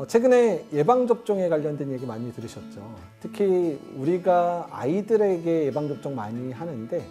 최근에 예방접종에 관련된 얘기 많이 들으셨죠. 특히 우리가 아이들에게 예방접종 많이 하는데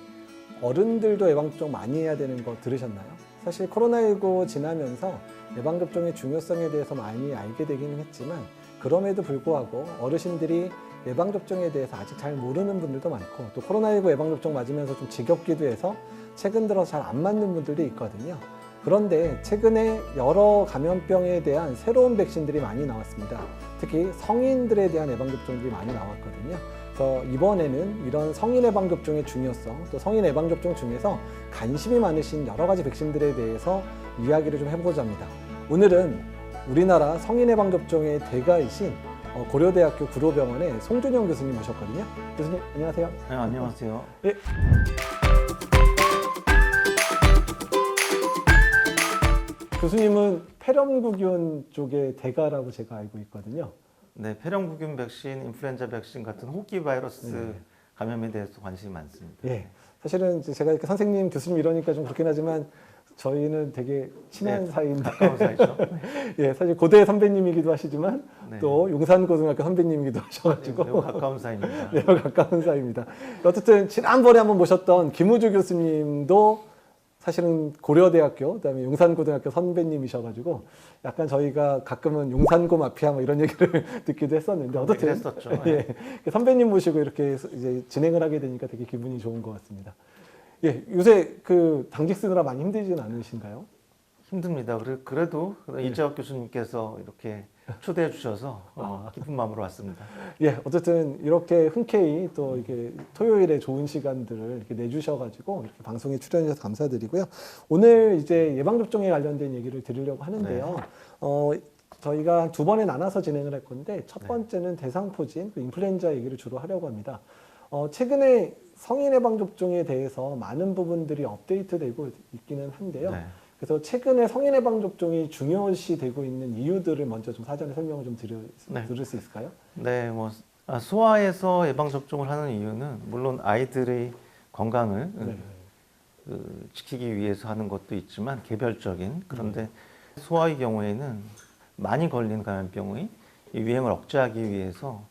어른들도 예방접종 많이 해야 되는 거 들으셨나요? 사실 코로나19 지나면서 예방접종의 중요성에 대해서 많이 알게 되기는 했지만 그럼에도 불구하고 어르신들이 예방접종에 대해서 아직 잘 모르는 분들도 많고 또 코로나19 예방접종 맞으면서 좀 지겹기도 해서 최근 들어 잘 안 맞는 분들도 있거든요. 그런데 최근에 여러 감염병에 대한 새로운 백신들이 많이 나왔습니다. 특히 성인들에 대한 예방접종들이 많이 나왔거든요. 그래서 이번에는 이런 성인 예방접종의 중요성, 또 성인 예방접종 중에서 관심이 많으신 여러 가지 백신들에 대해서 이야기를 좀 해보고자 합니다. 오늘은 우리나라 성인 예방접종의 대가이신 고려대학교 구로병원의 송준영 교수님 모셨거든요. 교수님 안녕하세요. 네, 안녕하세요. 예. 교수님은 폐렴구균 쪽의 대가라고 제가 알고 있거든요. 네, 폐렴구균 백신, 인플루엔자 백신 같은 호기 바이러스 감염에 대해서 관심이 많습니다. 예. 사실은 이제 제가 이렇게 선생님, 교수님 이러니까 좀 그렇긴 하지만 저희는 되게 친한 사이인데. 가까운 사이죠. 예, 사실 고대 선배님이기도 하시지만 네. 또 용산고등학교 선배님이기도 하셔가지고. 매우 가까운 사이입니다. 매우 가까운 사이입니다. 어쨌든 지난번에 한번 모셨던 김우주 교수님도 사실은 고려대학교, 그다음에 용산고등학교 선배님이셔가지고 약간 저희가 가끔은 용산고 마피아 뭐 이런 얘기를 듣기도 했었는데 어떻든 했었죠. 예, 선배님 모시고 이렇게 이제 진행을 하게 되니까 되게 기분이 좋은 것 같습니다. 예, 요새 그 당직 쓰느라 많이 힘들진 않으신가요? 힘듭니다. 그래도 이재학 교수님께서 이렇게 초대해 주셔서 기쁜 마음으로 왔습니다. 예, 어쨌든 이렇게 흔쾌히 또 이렇게 토요일에 좋은 시간들을 이렇게 내주셔가지고 이렇게 방송에 출연해 주셔서 감사드리고요. 오늘 이제 예방접종에 관련된 얘기를 드리려고 하는데요. 저희가 두 번에 나눠서 진행을 할 건데 첫 번째는 대상포진, 인플루엔자 얘기를 주로 하려고 합니다. 최근에 성인 예방접종에 대해서 많은 부분들이 업데이트되고 있기는 한데요. 네. 그래서 최근에 성인 예방접종이 중요시되고 있는 이유들을 먼저 좀 사전에 설명을 좀 들을 수 있을까요? 네, 소아에서 예방 접종을 하는 이유는 물론 아이들의 건강을 지키기 위해서 하는 것도 있지만 개별적인 그런데 소아의 경우에는 많이 걸린 감염병의 유행을 억제하기 위해서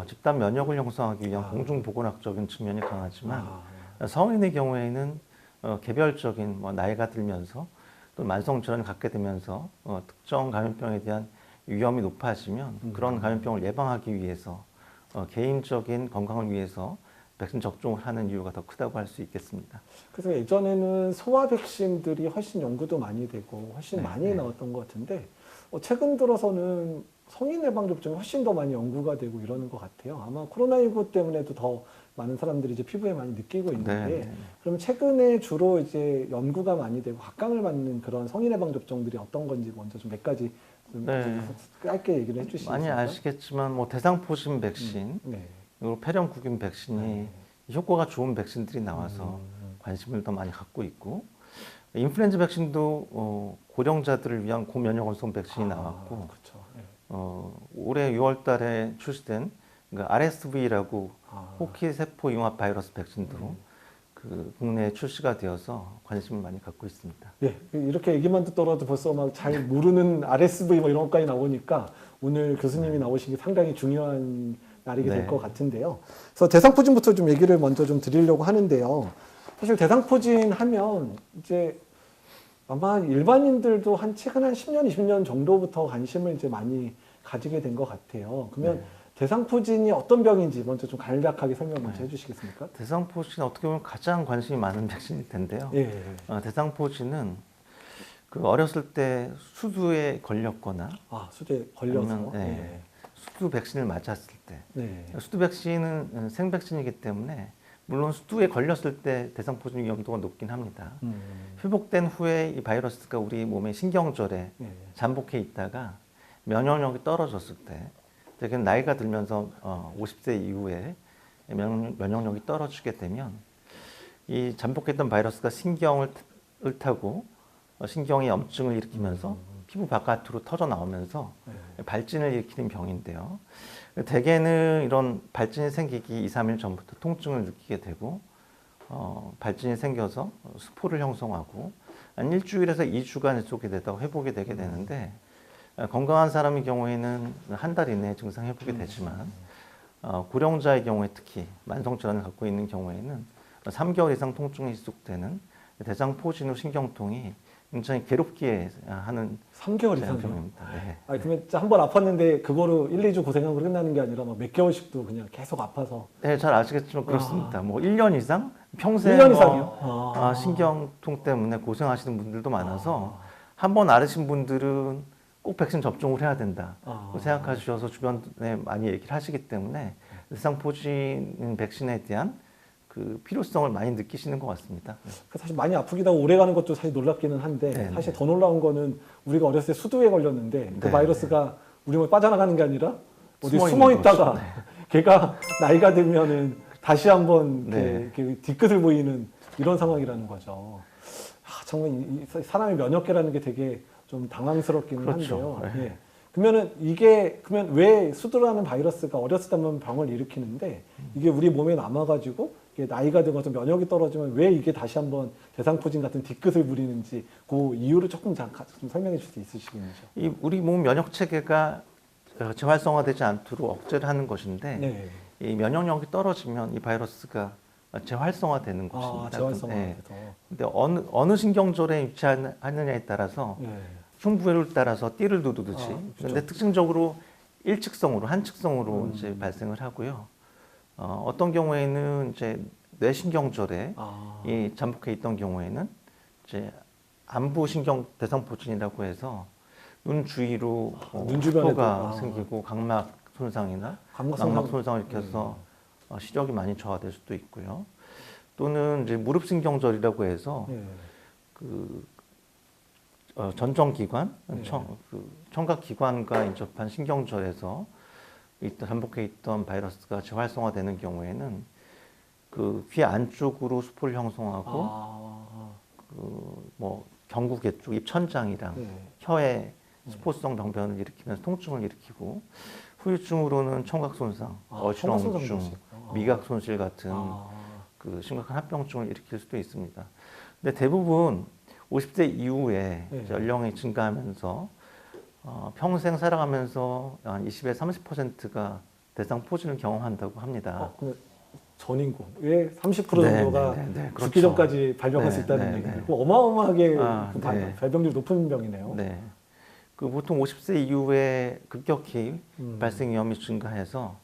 집단 면역을 형성하기 위한 공중보건학적인 측면이 강하지만 성인의 경우에는 개별적인 나이가 들면서 또 만성 질환을 갖게 되면서 특정 감염병에 대한 위험이 높아지면 그런 감염병을 예방하기 위해서 개인적인 건강을 위해서 백신 접종을 하는 이유가 더 크다고 할 수 있겠습니다. 그래서 예전에는 소아 백신들이 훨씬 연구도 많이 되고 훨씬 많이 나왔던 것 같은데 최근 들어서는 성인 예방접종이 훨씬 더 많이 연구가 되고 이러는 것 같아요. 아마 코로나19 때문에도 더 많은 사람들이 이제 피부에 많이 느끼고 있는데, 그럼 최근에 주로 이제 연구가 많이 되고 각광을 받는 그런 성인 예방 접종들이 어떤 건지 먼저 좀 몇 가지 좀 짧게 얘기를 해주시겠어요? 많이 아시겠지만 대상포진 백신, 그리고 폐렴구균 백신이 효과가 좋은 백신들이 나와서 관심을 더 많이 갖고 있고, 인플루엔자 백신도 고령자들을 위한 고면역원성 백신이 나왔고, 올해 6월달에 출시된 RSV라고 호키 세포 융합 바이러스 백신도 국내에 출시가 되어서 관심을 많이 갖고 있습니다. 예, 이렇게 얘기만 듣더라도 벌써 막 잘 모르는 RSV 뭐 이런 것까지 나오니까 오늘 교수님이 나오신 게 상당히 중요한 날이게 될 것 같은데요. 그래서 대상포진부터 좀 얘기를 먼저 좀 드리려고 하는데요. 사실 대상포진 하면 이제 아마 일반인들도 최근 한 10년, 20년 정도부터 관심을 이제 많이 가지게 된 것 같아요. 그러면 대상포진이 어떤 병인지 먼저 좀 간략하게 설명 먼저 해주시겠습니까? 대상포진 어떻게 보면 가장 관심이 많은 백신일 텐데요. 대상포진은 어렸을 때 수두에 걸렸거나 수두에 걸려서 수두 백신을 맞았을 때 수두 백신은 생백신이기 때문에 물론 수두에 걸렸을 때 대상포진 위험도가 높긴 합니다. 회복된 후에 이 바이러스가 우리 몸의 신경절에 잠복해 있다가 면역력이 떨어졌을 때 되게 나이가 들면서 50세 이후에 면역력이 떨어지게 되면 이 잠복했던 바이러스가 신경을 타고 신경의 염증을 일으키면서 피부 바깥으로 터져 나오면서 발진을 일으키는 병인데요. 대개는 이런 발진이 생기기 2, 3일 전부터 통증을 느끼게 되고 발진이 생겨서 수포를 형성하고 한 일주일에서 2주간 속에 되다가 회복이 되게 되는데 건강한 사람의 경우에는 한 달 이내에 증상 회복이 되지만 고령자의 경우에 특히 만성 질환을 갖고 있는 경우에는 3개월 이상 통증이 지속되는 대장포진 후 신경통이 굉장히 괴롭게 하는 3개월 이상이요? 경우입니다. 네. 아니, 그러면 한 번 아팠는데 그거로 1, 2주 고생하고 끝나는 게 아니라 막 몇 개월씩도 그냥 계속 아파서. 네, 잘 아시겠지만 그렇습니다. 뭐 1년 이상 평생 1년 이상이요? 신경통 때문에 고생하시는 분들도 많아서 한 번 앓으신 분들은 꼭 백신 접종을 해야 된다 생각하셔서 주변에 많이 얘기를 하시기 때문에 대상포진 백신에 대한 그 필요성을 많이 느끼시는 것 같습니다. 사실 많이 아프기도 하고 오래 가는 것도 사실 놀랍기는 한데 네네. 사실 더 놀라운 거는 우리가 어렸을 때 수두에 걸렸는데 그 네. 바이러스가 우리 몸에 빠져나가는 게 아니라 어디 숨어 숨어 있는 있다가 거죠. 네. 걔가 나이가 들면은 다시 한번 네. 이렇게 뒤끝을 보이는 이런 상황이라는 거죠. 정말 이 사람의 면역계라는 게 되게 좀 당황스럽기는 그렇죠. 한데요. 네. 예. 그러면 그러면 왜 수두라는 바이러스가 어렸을 때만 병을 일으키는데 이게 우리 몸에 남아가지고 이게 나이가 들어서 면역이 떨어지면 왜 이게 다시 한번 대상포진 같은 뒤끝을 부리는지 그 이유를 조금 잠깐 좀 설명해 줄 수 있으시겠죠? 이 우리 몸 면역 체계가 재활성화되지 않도록 억제를 하는 것인데 네. 이 면역력이 떨어지면 이 바이러스가 재활성화되는 것입니다. 재활성화돼서. 근데 어느 신경절에 위치하느냐에 따라서 네. 흉부를 따라서 띠를 두듯이 그렇죠. 그런데 특징적으로 일측성으로 한측성으로 이제 발생을 하고요. 어떤 경우에는 이제 뇌신경절에 이 잠복해 있던 경우에는 이제 안부신경 대상포진이라고 해서 눈 주위로 눈 주변에도 가 생기고 각막 손상이나 망막 손상을 일으켜서 시력이 많이 저하될 수도 있고요. 또는 이제 무릎신경절이라고 해서 네. 그 전정기관, 네. 청각기관과 인접한 신경절에서 잠복해 있던 바이러스가 재활성화되는 경우에는 그 귀 안쪽으로 수포를 형성하고 뭐 경구계 쪽 입천장이랑 네. 혀에 수포성 병변을 일으키면서 통증을 일으키고 후유증으로는 청각 손상, 어지러움증, 미각 손실 같은 그 심각한 합병증을 일으킬 수도 있습니다. 근데 대부분 50대 이후에 네. 연령이 증가하면서 평생 살아가면서 한 20에서 30%가 대상포진을 경험한다고 합니다. 전인구의 30% 정도가 그렇죠. 죽기 전까지 발병할 수 있다는 얘기예요. 어마어마하게 발병률이 높은 병이네요. 네. 그 보통 50세 이후에 급격히 발생 위험이 증가해서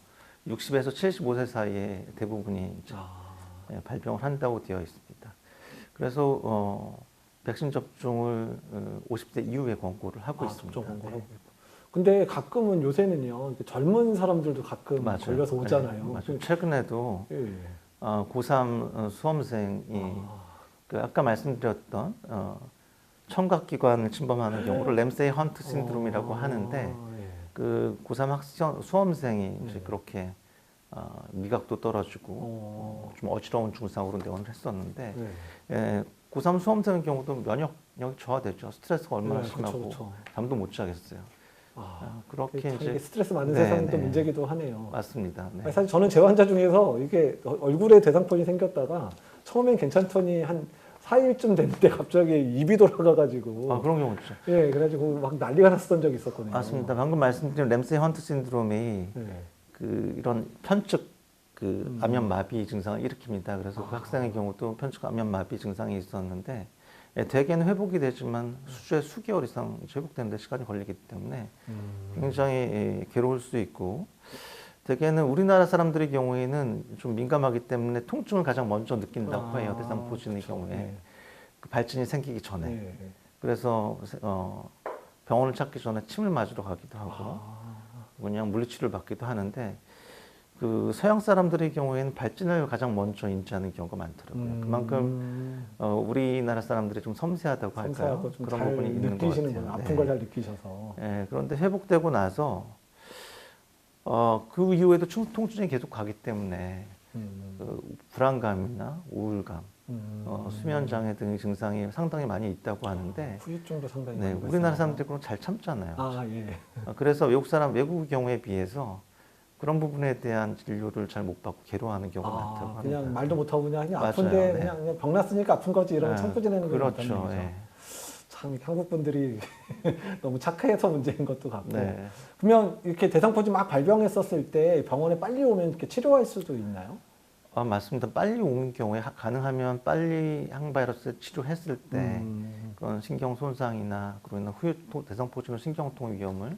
60에서 75세 사이에 대부분이 이제 발병을 한다고 되어 있습니다. 그래서 백신 접종을 50대 이후에 권고를 하고 있습니다. 권고를 하고 있고. 근데 가끔은 요새는요 젊은 사람들도 가끔 걸려서 오잖아요. 맞아요. 최근에도 예. 고3 수험생이 그 아까 말씀드렸던 청각기관을 침범하는 경우를 램세이 헌트 신드롬이라고 하는데 예. 그 고3 수험생이 이제 그렇게 미각도 떨어지고 좀 어지러운 증상으로 내원을 했었는데 고3 수험생의 경우도 면역력이 저하되죠. 스트레스가 얼마나 심하고 잠도 못 자겠어요. 그렇게 이제 스트레스 많은 세상이 또 문제기도 하네요. 맞습니다. 네. 사실 저는 제 환자 중에서 이게 얼굴에 대상포진이 생겼다가 처음엔 괜찮더니 한 4일쯤 됐는데 갑자기 입이 돌아가가지고 그런 경우 있죠. 예, 그래가지고 막 난리가 났었던 적이 있었거든요. 맞습니다. 방금 말씀드린 램세이 헌트 신드롬이 그 이런 편측 그 안면 마비 증상을 일으킵니다. 그래서 그 학생의 경우도 편측 안면 마비 증상이 있었는데 대개는 회복이 되지만 수개월 이상 회복되는 데 시간이 걸리기 때문에 굉장히 괴로울 수 있고 대개는 우리나라 사람들의 경우에는 좀 민감하기 때문에 통증을 가장 먼저 느낀다고 해요. 대상포진의 경우에 그 발진이 생기기 전에 그래서 병원을 찾기 전에 침을 맞으러 가기도 하고 그냥 물리치료를 받기도 하는데 그 서양 사람들의 경우에는 발진을 가장 먼저 인지하는 경우가 많더라고요. 그만큼 우리나라 사람들이 좀 섬세하다고 할까요? 좀 그런 부분이 있는 것 같아요. 아픈 걸 잘 느끼셔서. 그런데 회복되고 나서 그 이후에도 통증이 계속 가기 때문에 그 불안감이나 우울감, 수면 장애 등의 증상이 상당히 많이 있다고 하는데 후유증도 상당히 우리나라 사람들이 그런 잘 참잖아요. 예. 그래서 외국의 경우에 비해서 그런 부분에 대한 진료를 잘 못 받고 괴로워하는 경우가 많다고 합니다. 그냥 말도 못하고 그냥 맞아요. 아픈데 그냥 병 났으니까 아픈 거지 이러면 참고 지내는 게 그렇죠. 많다는 얘기죠. 참 한국 분들이 너무 착해서 문제인 것도 같고. 네. 그러면 이렇게 대상포진 막 발병했었을 때 병원에 빨리 오면 이렇게 치료할 수도 있나요? 맞습니다. 빨리 오는 경우에 가능하면 빨리 항바이러스 치료했을 때 그런 신경 손상이나 그로 인한 후유 대상포진으로 신경통 위험을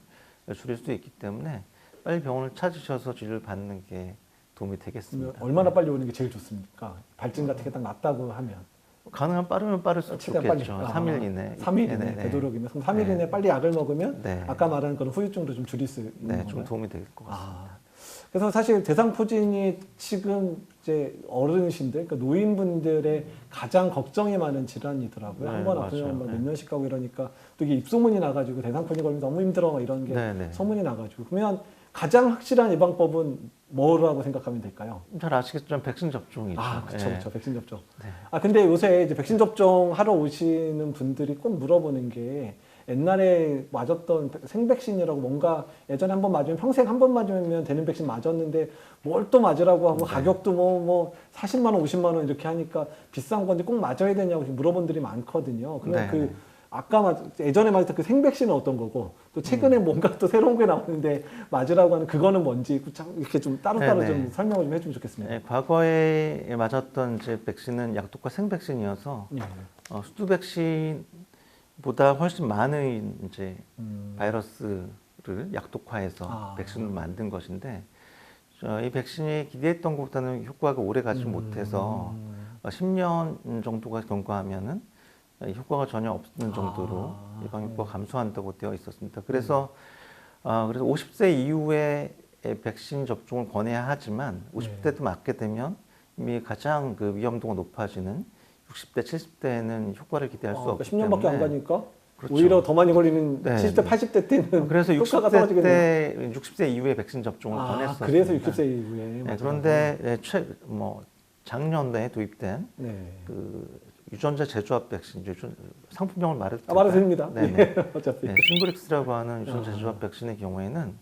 줄일 수 있기 때문에 빨리 병원을 찾으셔서 치료를 받는 게 도움이 되겠습니다. 얼마나 빨리 오는 게 제일 좋습니까? 발진 같은 게 딱 났다고 하면. 가능하면 빠르면 빠를수록 좋겠죠. 3일 이내. 3일 이내 되도록이면. 그럼 3일 이내 빨리 약을 먹으면 네. 아까 말한 그런 후유증도 좀 줄일 수 있는 건가요? 좀 도움이 될 것 같습니다. 그래서 사실 대상포진이 지금 이제 어르신들, 그러니까 노인분들의 가장 걱정이 많은 질환이더라고요. 네, 한번 아프면 맞아요. 몇 년씩 가고 이러니까 또 이게 입소문이 나가지고 대상포진 걸리면 너무 힘들어 이런 게 네. 소문이 나가지고 그러면 가장 확실한 예방법은 뭐라고 생각하면 될까요? 잘 아시겠지만 백신 접종이죠. 그렇죠. 백신 접종. 네. 근데 요새 이제 백신 접종 하러 오시는 분들이 꼭 물어보는 게 옛날에 맞았던 생백신이라고 뭔가 예전에 한 번 맞으면 평생 한 번 맞으면 되는 백신 맞았는데 뭘 또 맞으라고 하고 네. 가격도 뭐 40만 원, 50만 원 이렇게 하니까 비싼 건데 꼭 맞아야 되냐고 물어본 분들이 많거든요. 그러면 네. 아까 예전에 맞았던 그 생백신은 어떤 거고 또 최근에 뭔가 또 새로운 게 나오는데 맞으라고 하는 그거는 뭔지 이렇게 좀 따로따로 좀 설명을 좀 해주면 좋겠습니다. 네, 과거에 맞았던 이제 백신은 약독과 생백신이어서 수두 백신보다 훨씬 많은 이제 바이러스를 약독화해서 백신을 만든 것인데 이 백신이 기대했던 것보다는 효과가 오래 가지 못해서 10년 정도가 경과하면은 효과가 전혀 없는 정도로 예방 효과가 감소한다고 되어 있었습니다. 그래서 50세 이후에 백신 접종을 권해야 하지만 50대도 맞게 되면 이미 가장 그 위험도가 높아지는 60대, 70대에는 효과를 기대할 수 없기 때문에 10년밖에 안 가니까 그렇죠. 오히려 더 많이 걸리는 네. 70대, 80대 때는 그래서 효과가 60대 떨어지겠네요. 때 60세 이후에 백신 접종을 권했었습니다. 그래서 60세 이후에. 네, 그런데 작년에 도입된 그 유전자 재조합 백신, 상품명을 말해도 될까요? 말해도 됩니다. 네네. 어차피. 싱그릭스라고 하는 유전자 재조합 백신의 경우에는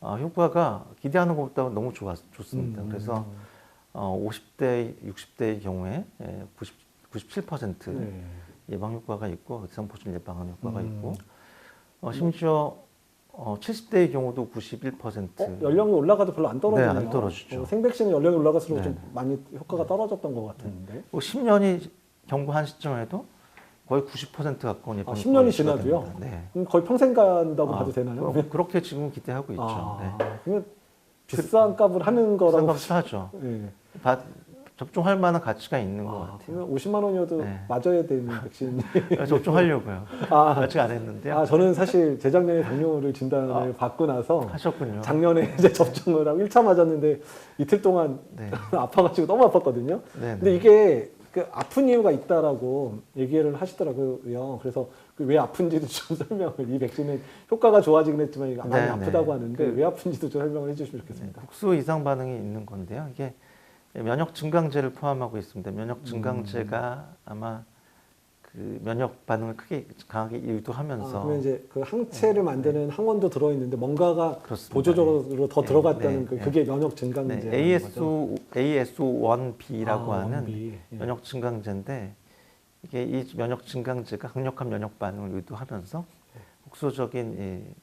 효과가 기대하는 것보다 너무 좋습니다. 그래서 50대, 60대의 경우에 97% 예방 효과가 있고 대상포진 예방하는 효과가 있고 심지어 70대의 경우도 91%. 연령이 올라가도 별로 안 떨어지네요. 네, 안 떨어지죠. 생백신은 연령이 올라갈수록 좀 네. 많이 효과가 떨어졌던 것 같은데. 10년이 경과한 시점에도 거의 90% 가까운 예방 10년이 지나도요? 네. 그럼 거의 평생 간다고 봐도 되나요? 그렇게 지금 기대하고 있죠. 그러면 비싼 값을 하는 거라고. 비싼 값을 하죠. 네. 접종할 만한 가치가 있는 것 같아요. 그러면 50만 원이어도 맞아야 되는 백신. 접종하려고요. 아직 안 했는데요. 저는 사실 재작년에 당뇨를 진단을 받고 나서 하셨군요. 작년에 이제 접종을 하고 1차 맞았는데 이틀 동안 아파가지고 너무 아팠거든요. 근데 이게 그 아픈 이유가 있다라고 얘기를 하시더라고요. 그래서 왜 아픈지도 좀 설명을, 이 백신은 효과가 좋아지긴 했지만 많이 아프다고 하는데 왜 아픈지도 좀 설명을 해주시면 좋겠습니다. 국소 이상 반응이 있는 건데요. 이게 면역 증강제를 포함하고 있습니다. 면역 증강제가 아마 그 면역 반응을 강하게 유도하면서 그러면 이제 그 항체를 만드는 항원도 들어있는데 뭔가가 그렇습니다. 보조적으로 더 들어갔다는 그게 면역 증강제. AS1B라고 하는 면역 증강제인데 이게 이 면역 증강제가 강력한 면역 반응을 유도하면서 국소적인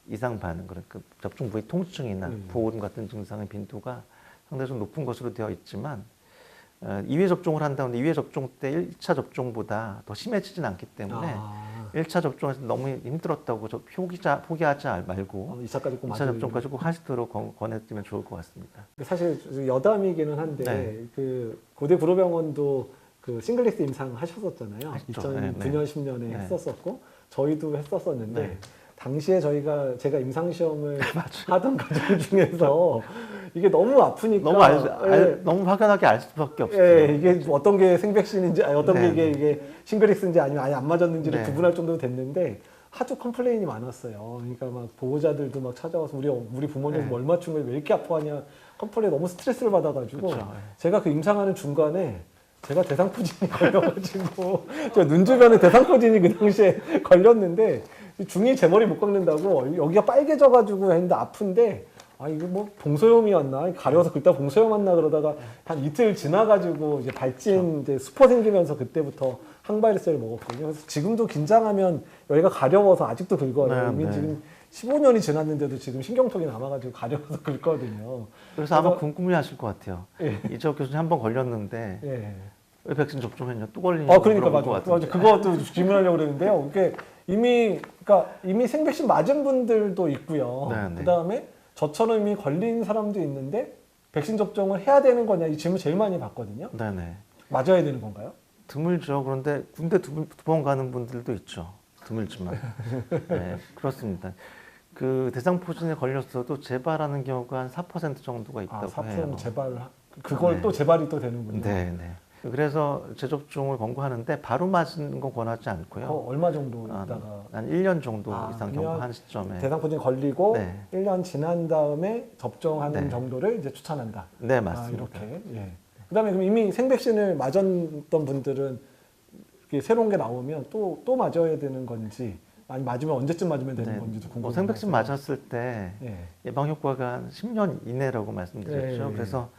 이상 반응, 그러니까 접종 부위 통증이나 보온 같은 증상의 빈도가 상대적으로 높은 것으로 되어 있지만 2회 접종을 한다는데 2회 접종 때 1차 접종보다 더 심해지진 않기 때문에 1차 접종에서 너무 힘들었다고 포기하지 말고 2차 접종까지 꼭 하시도록 권해드리면 좋을 것 같습니다. 사실 여담이기는 한데 그 고대 구로병원도 그 싱글렉스 임상 하셨었잖아요. 2009년, 10년에 했었었고 저희도 했었었는데 당시에 제가 임상 시험을 하던 과정 중에서 이게 너무 아프니까 너무 확연하게 알 수밖에 없어요. 이게 어떤 게 생백신인지 어떤 게 이게 싱글렉스인지 아니면 아예 안 맞았는지를 구분할 정도로 됐는데 하도 컴플레인이 많았어요. 그러니까 막 보호자들도 막 찾아와서 우리 부모님 뭘 맞춘 거왜 이렇게 아파하냐 컴플레인, 너무 스트레스를 받아가지고 제가 그 임상하는 중간에 제가 대상포진이 걸려가지고 제가 눈 주변에 대상포진이 그 당시에 걸렸는데 중이 제 머리 못 깎는다고 여기가 빨개져가지고 했는데 아픈데 이거 뭐 봉소염이었나 가려서 긁다 봉소염 왔나 그러다가 한 이틀 지나가지고 이제 발진 이제 수포 생기면서 그때부터 항바이러스를 먹었거든요. 그래서 지금도 긴장하면 여기가 가려워서 아직도 긁어요. 이미 지금 15년이 지났는데도 지금 신경통이 남아가지고 가려워서 긁거든요. 그래서 아마 궁금해하실 것 같아요. 이적 교수님 한 번 걸렸는데 왜 백신 접종했냐 또 걸리냐. 그러니까 맞아. 그것도 질문하려고 그랬는데요. 그게 이미 생백신 맞은 분들도 있고요. 그다음에 저처럼 이미 걸린 사람도 있는데 백신 접종을 해야 되는 거냐 이 질문 제일 많이 받거든요. 맞아야 되는 건가요? 드물죠. 그런데 군대 두 번 가는 분들도 있죠. 드물지만. 네, 그렇습니다. 그 대상포진에 걸렸어도 재발하는 경우가 한 4% 정도가 있다고 4% 해요. 재발, 그걸 또 재발이 또 되는군요. 그래서 재접종을 권고하는데 바로 맞는 건 권하지 않고요. 얼마 정도 있다가? 한 1년 정도 이상 경과한 시점에. 대상포진 걸리고 1년 지난 다음에 접종하는 정도를 이제 추천한다. 네, 맞습니다. 이렇게. 그다음에 그럼 이미 생백신을 맞았던 분들은 새로운 게 나오면 또 맞아야 되는 건지 아니 맞으면 언제쯤 맞으면 되는 건지도 궁금해요. 생백신 맞았을 때 예방 효과가 한 10년 이내라고 말씀드렸죠. 그래서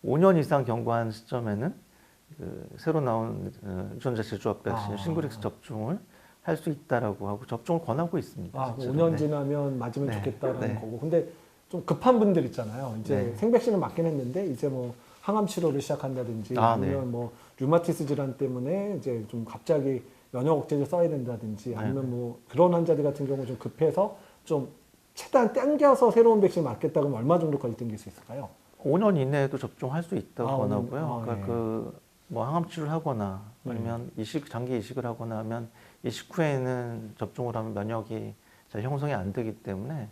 5년 이상 경과한 시점에는 그 새로 나온 유전자 제조합 백신 싱그릭스 접종을 할 수 있다라고 하고 접종을 권하고 있습니다. 5년 지나면 맞으면 좋겠다라는 거고. 근데 좀 급한 분들 있잖아요. 이제 생백신을 맞긴 했는데 이제 뭐 항암 치료를 시작한다든지 아니면 뭐 류마티스 질환 때문에 이제 좀 갑자기 면역 억제제 써야 된다든지 아니면 뭐 그런 환자들 같은 경우 좀 급해서 좀 최대한 땡겨서 새로운 백신 맞겠다 그러면 얼마 정도 걸리 땡길 수 있을까요? 5년 이내에도 접종할 수 있다고 권하고요. 그러니까 뭐 항암 치료를 하거나 아니면 장기 이식을 하거나 하면 이식 후에는 접종을 하면 면역이 잘 형성이 안 되기 때문에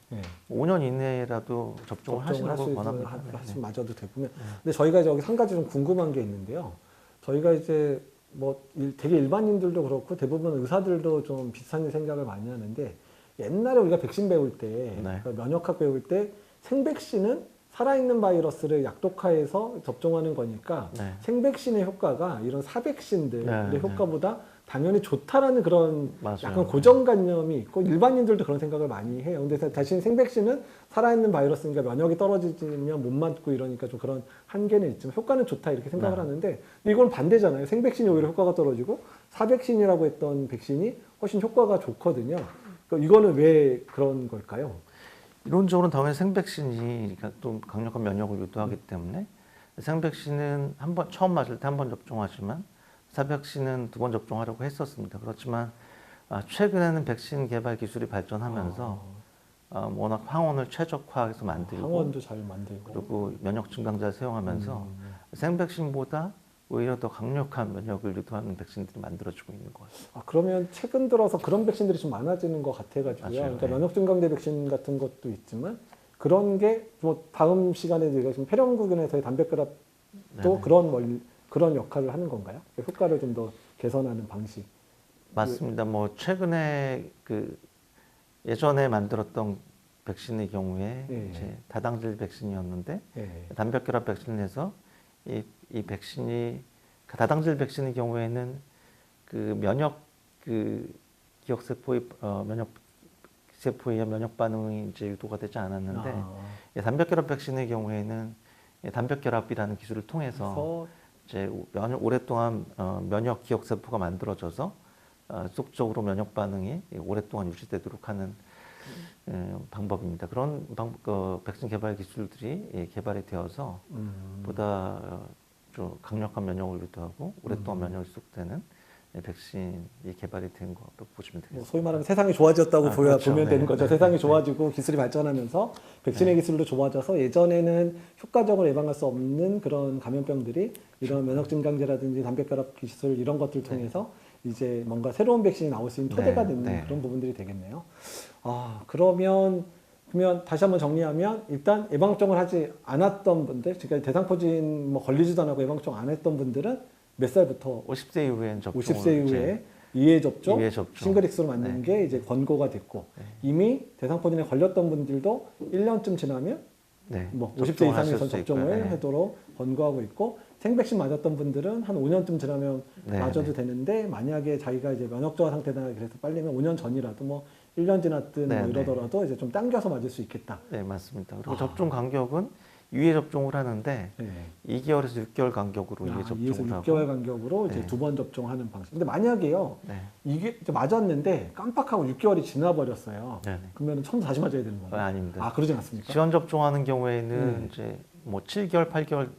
5년 이내라도 접종을 하시는 걸 권합니다. 하시면 맞아도 되고요. 근데 저희가 여기 한 가지 좀 궁금한 게 있는데요. 저희가 이제 뭐 되게 일반인들도 그렇고 대부분 의사들도 좀 비슷한 생각을 많이 하는데 옛날에 우리가 백신 배울 때 그러니까 면역학 배울 때 생백신은 살아있는 바이러스를 약독화해서 접종하는 거니까 생백신의 효과가 이런 사백신들의 효과보다 당연히 좋다라는 그런 약간 고정관념이 있고 일반인들도 그런 생각을 많이 해요. 근데 대신 생백신은 살아있는 바이러스니까 면역이 떨어지면 못 맞고 이러니까 좀 그런 한계는 있지만 효과는 좋다 이렇게 생각을 하는데 이건 반대잖아요. 생백신이 오히려 효과가 떨어지고 사백신이라고 했던 백신이 훨씬 효과가 좋거든요. 그러니까 이거는 왜 그런 걸까요? 이론적으로는 당연히 생백신이 또 강력한 면역을 유도하기 때문에 생백신은 처음 맞을 때 한 번 접종하지만 사백신은 2번 접종하려고 했었습니다. 그렇지만 최근에는 백신 개발 기술이 발전하면서 워낙 항원을 최적화해서 만들고 항원도 잘 만들고 그리고 면역 증강자를 사용하면서 생백신보다 오히려 더 강력한 면역을 유도하는 백신들이 만들어지고 있는 것 같아요. 그러면 최근 들어서 그런 백신들이 좀 많아지는 것 같아가지고요. 그러니까 면역 증강제 백신 같은 것도 있지만 그런 게 뭐 다음 시간에 저희가 지금 폐렴구균에서의 담배결합도 그런 역할을 하는 건가요? 효과를 좀 더 개선하는 방식. 맞습니다. 뭐 최근에 그 예전에 만들었던 백신의 경우에 이제 다당질 백신이었는데 담배결합 백신을 해서 이 백신이 다당질 백신의 경우에는 그 면역 기억세포의 면역 세포에 의한 면역 반응이 이제 유도가 되지 않았는데 담배결합 백신의 경우에는 담배결합이라는 기술을 통해서 이제 오랫동안 면역 기억세포가 만들어져서 지속적으로 면역 반응이 오랫동안 유지되도록 하는 방법입니다. 그런 백신 개발 기술들이 개발이 되어서 보다 좀 강력한 면역을 유도하고 오랫동안 면역이 지속되는 백신이 개발이 된 거로 보시면 되겠습니다. 소위 말하면 세상이 좋아졌다고 보면 되는 거죠. 네. 세상이 좋아지고 기술이 발전하면서 백신의 기술도 좋아져서 예전에는 효과적으로 예방할 수 없는 그런 감염병들이 이런 면역 증강제라든지 담배결합 기술 이런 것들을 통해서 이제 뭔가 새로운 백신이 나올 수 있는 토대가 되는 그런 부분들이 되겠네요. 그러면 다시 한번 정리하면 일단 예방접종을 하지 않았던 분들, 그러니까 대상포진 걸리지도 않고 예방접종 안 했던 분들은 몇 살부터 50세 이후엔 접종 50세 이후에 2회 접종, 싱글엑스로 맞는 게 이제 권고가 됐고 이미 대상포진에 걸렸던 분들도 1년쯤 지나면 뭐 50세 이상에서 접종을 하도록 권고하고 있고 생백신 맞았던 분들은 한 5년쯤 지나면 맞아도 되는데 만약에 자기가 이제 면역 저하 상태다 그래서 빨리면 5년 전이라도 뭐 1년 지났든 뭐 이러더라도 이제 좀 당겨서 맞을 수 있겠다. 네, 맞습니다. 그리고 접종 간격은 2회 접종을 하는데 네. 2개월에서 6개월 간격으로 2회 2에서 접종을 하고 6개월 간격으로 이제 네. 2번 접종하는 방식. 근데 만약에요, 네. 이게 이제 맞았는데 깜빡하고 6개월이 지나 버렸어요. 네네. 그러면 처음 다시 맞아야 되는 건가요? 아닙니다. 아, 그러진 않습니까? 지원 접종하는 경우에는 네. 이제 뭐 7개월, 8개월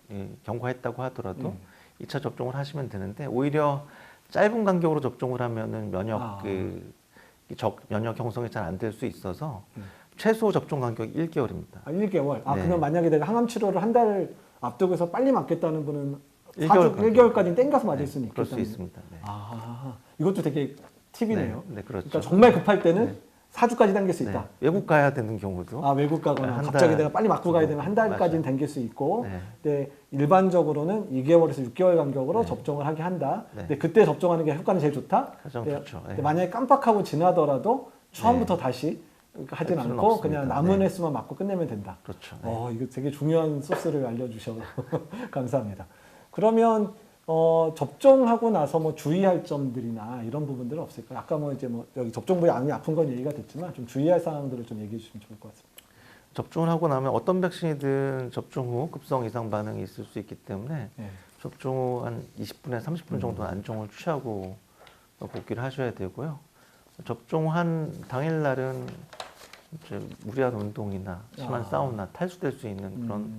경과했다고 하더라도 2차 접종을 하시면 되는데 오히려 짧은 간격으로 접종을 하면은 면역 면역 형성이 잘 안 될 수 있어서 최소 접종 간격이 1개월입니다. 1개월. 아, 네. 그러면 만약에 내가 항암 치료를 한 달 앞두고서 빨리 맞겠다는 분은 1개월 1개월까지 땡겨서 맞을 수는 네, 그럴 있겠다는. 수 있습니다. 네. 아, 이것도 되게 팁이네요. 네, 그렇죠. 그러니까 정말 급할 때는 4주까지 당길 수 있다. 네. 외국 가야 되는 경우도 아, 외국 가거나 한 갑자기 달. 내가 빨리 맞고 가야 되면 한 달까지는 맞아요. 당길 수 있고, 네. 근데 일반적으로는 2개월에서 6개월 간격으로 네. 접종을 하게 한다. 네. 근데 그때 접종하는 게 효과는 제일 좋다. 가장 근데, 좋죠. 근데 네. 만약에 깜빡하고 지나더라도 처음부터 네. 다시 하진 할 수는 않고 없습니다. 그냥 남은 네. 횟수만 맞고 끝내면 된다. 그렇죠. 네. 이거 되게 중요한 소스를 알려주셔서 감사합니다. 그러면 접종하고 나서 뭐 주의할 점들이나 이런 부분들은 없을까요? 아까 뭐 이제 뭐 여기 접종 부위 안이 아픈 건 얘기가 됐지만 좀 주의할 사항들을 좀 얘기해 주시면 좋을 것 같습니다. 접종을 하고 나면 어떤 백신이든 접종 후 급성 이상 반응이 있을 수 있기 때문에 네. 접종 후 한 20분에서 30분 정도 안정을 취하고 복귀를 하셔야 되고요. 접종한 당일날은 이제 무리한 운동이나 심한 사우나, 탈수될 수 있는 그런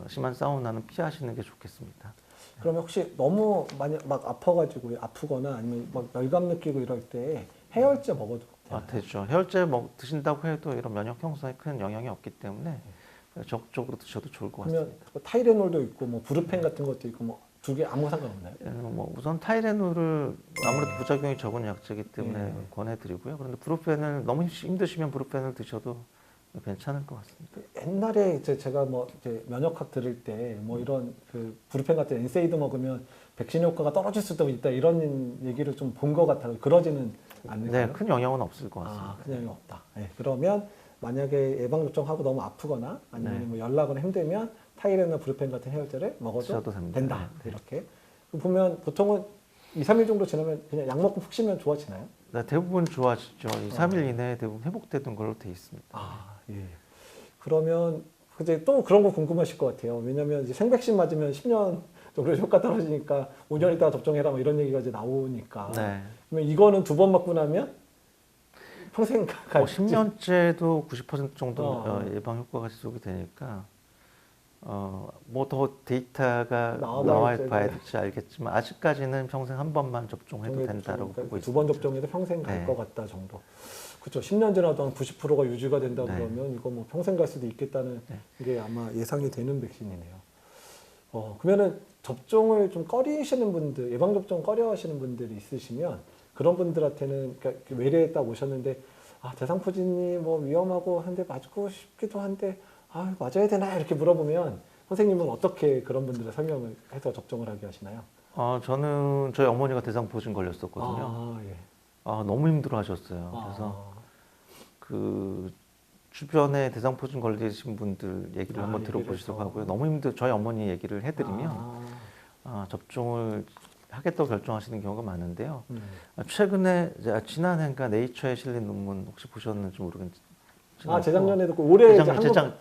심한 사우나는 피하시는 게 좋겠습니다. 그러면 혹시 너무 만약 막 아파가지고 아프거나 아니면 막 열감 느끼고 이럴 때 해열제 먹어도 되나요? 되죠. 해열제 드신다고 해도 이런 면역 형성에 큰 영향이 없기 때문에 적극적으로 드셔도 좋을 것 그러면 같습니다. 뭐 타이레놀도 있고 뭐 브루펜 같은 것도 있고 뭐 두 개 아무 상관없나요? 뭐 우선 타이레놀을 아무래도 부작용이 적은 약제이기 때문에 권해드리고요. 그런데 브루펜을 너무 힘드시면 브루펜을 드셔도 괜찮을 것 같습니다. 옛날에 이제 제가 뭐 이제 면역학 들을 때 뭐 이런 그 브루펜 같은 엔세이드 먹으면 백신 효과가 떨어질 수도 있다 이런 얘기를 좀 본 것 같아요. 그러지는 않을까요? 네, 큰 영향은 없을 것 같습니다. 아, 그냥 없다. 네, 그러면 만약에 예방접종하고 너무 아프거나 아니면 네. 뭐 연락을 힘들면 타이레놀 브루펜 같은 해열제를 먹어도 드셔도 됩니다. 된다. 네. 이렇게. 보면 보통은 2, 3일 정도 지나면 그냥 약 먹고 푹 쉬면 좋아지나요? 네, 대부분 좋아지죠. 2, 3일 이내에 대부분 회복되는 걸로 돼 있습니다. 아, 예. 그러면 이제 또 그런 거 궁금하실 것 같아요. 왜냐면 이제 생백신 맞으면 10년 정도 효과 떨어지니까 5년 있다가 접종해라 뭐 이런 얘기가 이제 나오니까. 네. 그러면 이거는 2번 맞고 나면 평생 갈 10년째도 90% 정도 예방 효과가 지속이 되니까 뭐 더 데이터가 나와 봐야 될지 알겠지만 아직까지는 평생 한 번만 접종해도 된다라고 보고 있습니다. 2번 접종해도 평생 갈 네. 것 같다 정도. 그렇죠. 10년 지나도 한 90%가 유지가 된다 네. 그러면 이거 뭐 평생 갈 수도 있겠다는 네. 게 아마 예상이 되는 백신이네요. 그러면은 접종을 좀 꺼리시는 분들, 예방 접종 꺼려하시는 분들이 있으시면 그런 분들한테는 그러니까 외래에 딱 오셨는데 대상포진이 뭐 위험하고 한데 맞고 싶기도 한데 맞아야 되나 이렇게 물어보면 선생님은 어떻게 그런 분들의 설명을 해서 접종을 하게 하시나요? 저는 저희 어머니가 대상포진 걸렸었거든요. 예. 너무 힘들어하셨어요. 그래서 그 주변에 대상포진 걸리신 분들 얘기를 한번 들어보시도록 하고요. 너무 저희 어머니 얘기를 해드리면 접종을 하겠다고 결정하시는 경우가 많은데요. 최근에 지난해인가 네이처에 실린 논문 혹시 보셨는지 모르겠는데 재작년에도 올해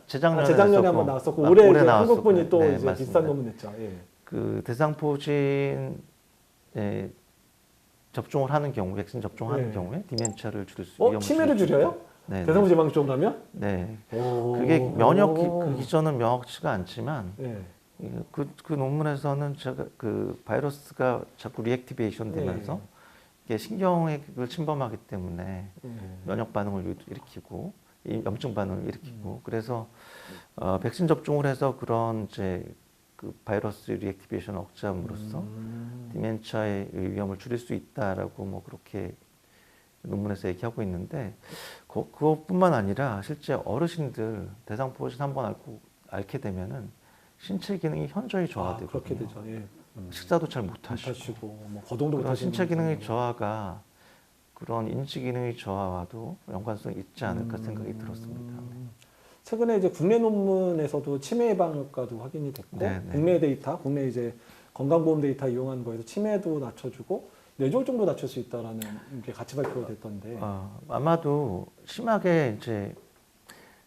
재작년에 한번 나왔었고 올해 이제 한국 분이 또 네, 이제 비슷한 논문 냈죠. 예. 그 대상포진 접종을 하는 경우, 백신 접종하는 경우에 디멘치아를 줄일 수 위험을 치매를 줄여요? 네, 대상포진 예방접종 하면? 네. 그게 그 기전은 명확치가 않지만 예. 그 논문에서는 제가 그 바이러스가 자꾸 리액티베이션 되면서 이게 신경을 침범하기 때문에 면역 반응을 일으키고 이 염증 반응을 일으키고 그래서 백신 접종을 해서 그런 이제 그 바이러스 리액티베이션을 억제함으로써 디멘치아의 위험을 줄일 수 있다라고 뭐 그렇게 논문에서 얘기하고 있는데 그것뿐만 아니라 실제 어르신들 대상포진 한번 앓게 되면은 신체 기능이 현저히 저하되거든요. 그렇게 되죠. 예. 식사도 잘 못하시고 뭐 거동도 그런 못하시고 신체 기능의 저하가 그런 인지 기능의 저하와도 연관성이 있지 않을까 생각이 들었습니다. 최근에 이제 국내 논문에서도 치매 예방 효과도 확인이 됐고 국내 데이터, 국내 이제 건강보험 데이터 이용한 거에서 치매도 낮춰주고 뇌졸중도 낮출 수 있다라는 게 같이 발표가 됐던데. 아마도 심하게 이제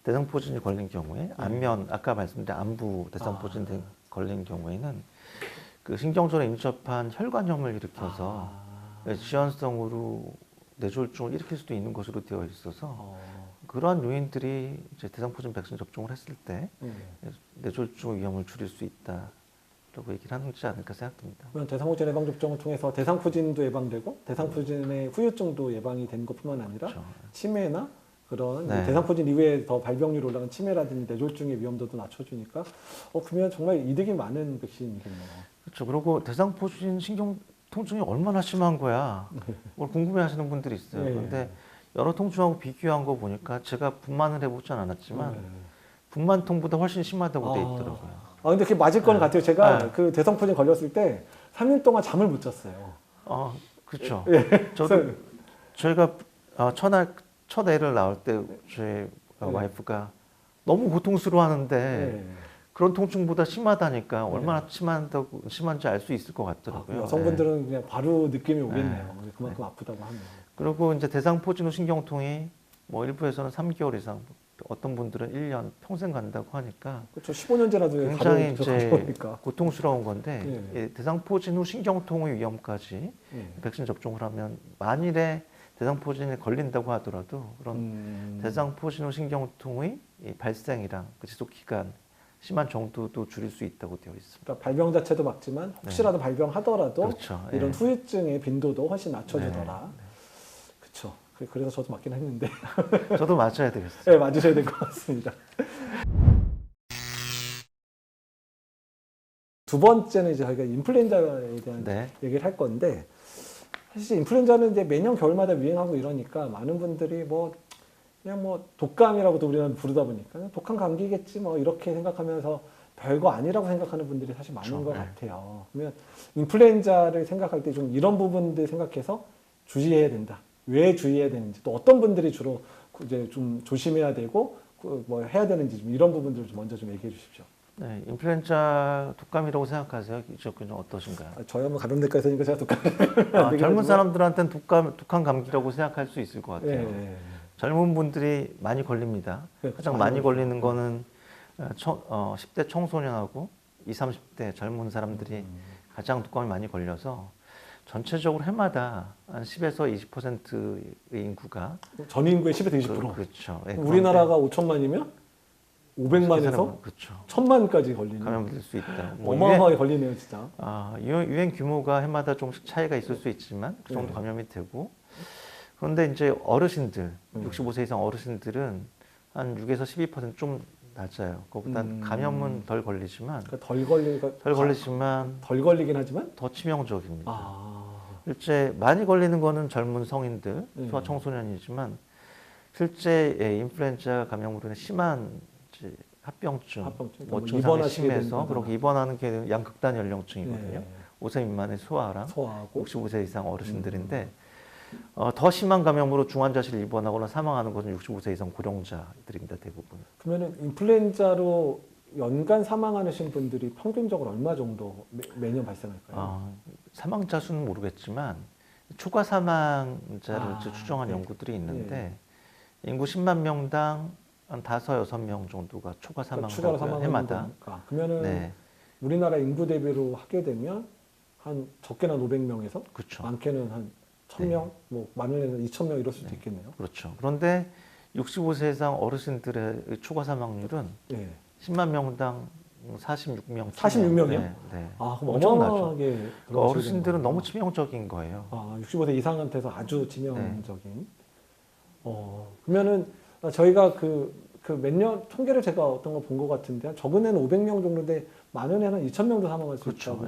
대상포진이 걸린 경우에 안면 아까 말씀드린 안부 대상포진 아. 걸린 경우에는 그 신경전에 인접한 혈관염을 일으켜서 지연성으로 뇌졸중을 일으킬 수도 있는 것으로 되어 있어서 그러한 요인들이 이제 대상포진 백신 접종을 했을 때 뇌졸중 위험을 줄일 수 있다라고 얘기를 하지 않을까 생각됩니다. 그러면 대상포진 예방 접종을 통해서 대상포진도 예방되고 대상포진의 후유증도 예방이 되는 것뿐만 아니라 그렇죠. 치매나 그런 네. 대상포진 이후에 더 발병률이 올라간 치매라든지 뇌졸중의 위험도도 낮춰주니까 그러면 정말 이득이 많은 백신이겠네요. 그렇죠. 그리고 대상포진 신경 통증이 얼마나 심한 거야. 그걸 궁금해하시는 분들이 있어요. 네. 그런데 여러 통증하고 비교한 거 보니까 제가 분만을 해보진 않았지만 네. 분만통보다 훨씬 심하다고 돼 있더라고요. 근데 그게 맞을 거는 같아요. 제가 네. 그 대상포진 걸렸을 때 3일 동안 잠을 못 잤어요. 그렇죠. 예. 저도 저희가 첫 애를 낳을 때 제 와이프가 너무 고통스러워하는데 네. 그런 통증보다 심하다니까 얼마나 심한지 알 수 있을 것 같더라고요. 여성분들은 그냥 바로 느낌이 오겠네요. 네. 그만큼 아프다고 하면. 그리고 이제 대상포진 후 신경통이 뭐 일부에서는 3개월 이상, 어떤 분들은 1년 평생 간다고 하니까 그렇죠. 15년째라도 굉장히 이제 가져오니까. 고통스러운 건데 예. 이 대상포진 후 신경통의 위험까지 백신 접종을 하면 만일에 대상포진에 걸린다고 하더라도 그런 대상포진 후 신경통의 이 발생이랑 그 지속 기간 심한 정도도 줄일 수 있다고 되어 있습니다. 그러니까 발병 자체도 막지만 혹시라도 발병하더라도 그렇죠. 이런 예. 후유증의 빈도도 훨씬 낮춰주더라. 네. 그렇죠. 그래서 저도 맞긴 했는데 저도 맞아야 되겠어요. 네, 맞으셔야 될 것 같습니다. 두 번째는 이제 저희가 인플루엔자에 대한 네. 얘기를 할 건데 사실 인플루엔자는 이제 매년 겨울마다 유행하고 이러니까 많은 분들이 그냥 독감이라고도 우리는 부르다 보니까 그냥 독한 감기겠지 이렇게 생각하면서 별거 아니라고 생각하는 분들이 사실 많은 그렇죠. 것 네. 같아요. 그러면 인플루엔자를 생각할 때 좀 이런 부분들 생각해서 주의해야 된다. 왜 주의해야 되는지 또 어떤 분들이 주로 이제 좀 조심해야 되고 해야 되는지 좀 이런 부분들을 좀 먼저 좀 얘기해 주십시오. 네, 인플루엔자 독감이라고 생각하세요? 이쪽은 어떠신가요? 저희 한번 감염내과에서니까 제가 독감 젊은 사람들한테는 독한 감기라고 생각할 수 있을 것 같아요. 네. 젊은 분들이 많이 걸립니다. 네, 가장 많이 걸리는 거는 10대 청소년하고 20, 30대 젊은 사람들이 가장 독감이 많이 걸려서 전체적으로 해마다 한 10에서 20%의 인구가 전 인구의 10에서 20%. 그렇죠. 네, 우리나라가 5천만이면 500만에서 그렇죠. 1000만까지 걸리는 감염될 수 있다. 어마어마하게 걸리네요, 진짜. 유행 규모가 해마다 조금씩 차이가 있을 수 있지만 그 정도 감염이 되고 그런데 이제 어르신들 65세 이상 어르신들은 한 6에서 12%좀 낮아요. 그거보다 감염은 덜 걸리지만 그러니까 덜 걸리긴 하지만 더 치명적입니다. 아. 실제 많이 걸리는 거는 젊은 성인들, 소아청소년이지만 실제 인플루엔자 감염으로 인해 심한 이제 합병증, 그러니까 증상이 심해서 그렇게 입원하는 게 양극단 연령층이거든요. 네. 5세 미만의 소아랑 소아하고 65세 이상 어르신들인데 더 심한 감염으로 중환자실에 입원하거나 사망하는 것은 65세 이상 고령자들입니다, 대부분. 그러면 인플루엔자로 연간 사망하시는 분들이 평균적으로 얼마 정도 매년 발생할까요? 사망자 수는 모르겠지만 초과 사망자를 추정한 연구들이 있는데 인구 10만 명당 한 5, 6명 정도가 초과 사망하고요, 해마다. 그러면은 우리나라 인구 대비로 하게 되면 한 적게는 500명에서 그렇죠. 많게는 한 1000명, 많으면 2000명 이럴 수도 있겠네요. 그렇죠. 그런데 65세 이상 어르신들의 초과 사망률은 10만 명당 46명. 46명이요? 네. 그럼 엄청 어마어마하게 그러니까 어르신들은 너무 치명적인 거예요. 65세 이상한테서 아주 치명적인. 그러면은 저희가 몇 년 통계를 제가 어떤 거 본 것 같은데 적은 애는 500명 정도인데 많은 애는 2000명도 사망할 수 있다고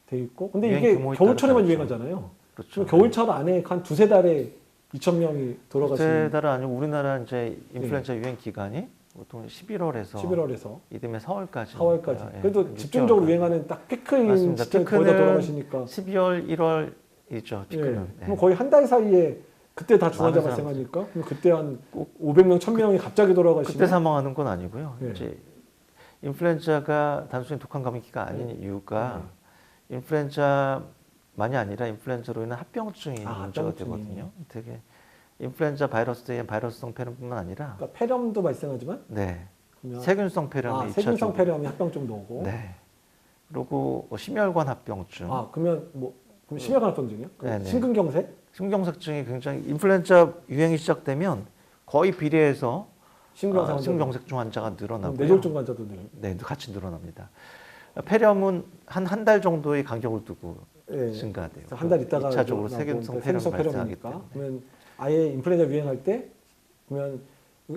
돼 있고. 근데 이게 겨울철에만 유행하잖아요. 그렇죠. 겨울철 안에 한 두세 달에 2,000명이 돌아가시는. 두세 달은 아니고 우리나라 이제 인플루엔자 유행 기간이 보통 11월에서 이듬해 4월까지. 그래도 집중적으로 유행하는 딱 피크인 시점에 거의 다 돌아가시니까. 12월, 1월이죠. 피크는. 그럼 거의 한 달 사이에 그때 다 중환자 발생하니까 그럼 그때 한 500명, 1000명이 갑자기 돌아가시면 그때 사망하는 건 아니고요. 이제 인플루엔자가 단순히 독한 감기가 아닌 이유가 인플루엔자만이 아니라 인플루엔자로 인한 합병증이 문제가 되거든요. 되게 인플루엔자 바이러스의 바이러스성 폐렴뿐만 아니라 그러니까 폐렴도 발생하지만 네. 그러면 세균성 폐렴이 세균성 폐렴이 합병증도 오고. 네. 그리고 심혈관 합병증. 그러면 그럼 심혈관 합병증이요? 네네. 심근경색? 심근경색증이 굉장히 인플루엔자 유행이 시작되면 거의 비례해서 심근경색증 환자가 늘어나고요. 뇌졸중 환자도 네, 같이 늘어납니다. 폐렴은 한 달 정도의 간격을 두고 증가돼요. 한 달 있다가 2차적으로 세균성 폐렴이 발생하기 때문에. 그러면 아예 인플루엔자 유행할 때 그러면